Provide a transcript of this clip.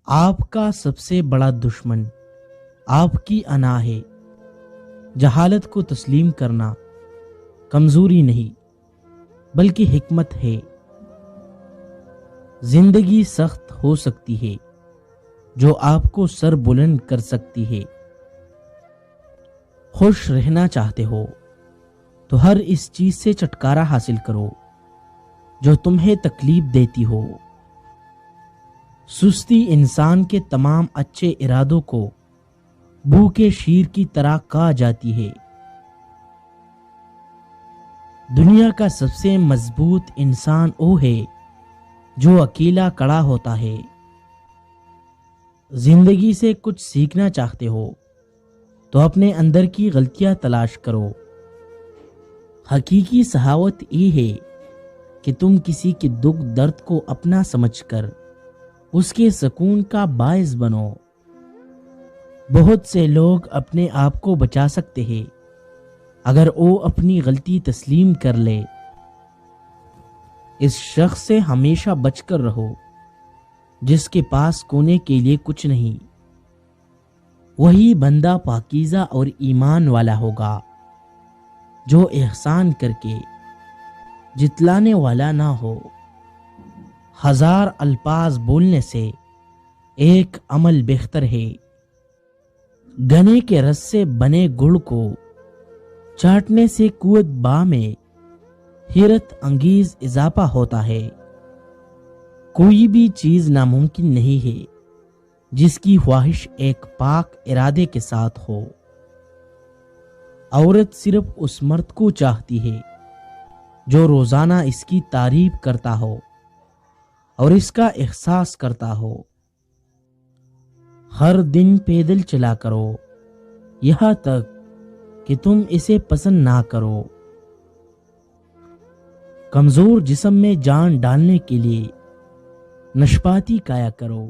آپ کا سب سے بڑا دشمن آپ کی انا ہے۔ جہالت کو تسلیم کرنا کمزوری نہیں بلکہ حکمت ہے۔ زندگی سخت ہو سکتی ہے جو آپ کو سر بلند کر سکتی ہے۔ خوش رہنا چاہتے ہو تو ہر اس چیز سے چھٹکارا حاصل کرو جو تمہیں تکلیف دیتی ہو۔ سستی انسان کے تمام اچھے ارادوں کو بھوکے شیر کی طرح کھا جاتی ہے۔ دنیا کا سب سے مضبوط انسان وہ ہے جو اکیلا کھڑا ہوتا ہے۔ زندگی سے کچھ سیکھنا چاہتے ہو تو اپنے اندر کی غلطیاں تلاش کرو۔ حقیقی سخاوت یہ ہے کہ تم کسی کے دکھ درد کو اپنا سمجھ کر اس کے سکون کا باعث بنو۔ بہت سے لوگ اپنے آپ کو بچا سکتے ہیں اگر وہ اپنی غلطی تسلیم کر لے۔ اس شخص سے ہمیشہ بچ کر رہو جس کے پاس کونے کے لیے کچھ نہیں۔ وہی بندہ پاکیزہ اور ایمان والا ہوگا جو احسان کر کے جتلانے والا نہ ہو۔ ہزار الفاظ بولنے سے ایک عمل بہتر ہے۔ گنے کے رس سے بنے گڑ کو چاٹنے سے قوت با میں حیرت انگیز اضافہ ہوتا ہے۔ کوئی بھی چیز ناممکن نہیں ہے جس کی خواہش ایک پاک ارادے کے ساتھ ہو۔ عورت صرف اس مرد کو چاہتی ہے جو روزانہ اس کی تعریف کرتا ہو اور اس کا احساس کرتا ہو۔ ہر دن پیدل چلا کرو یہاں تک کہ تم اسے پسند نہ کرو۔ کمزور جسم میں جان ڈالنے کے لیے نشپاتی کایا کرو۔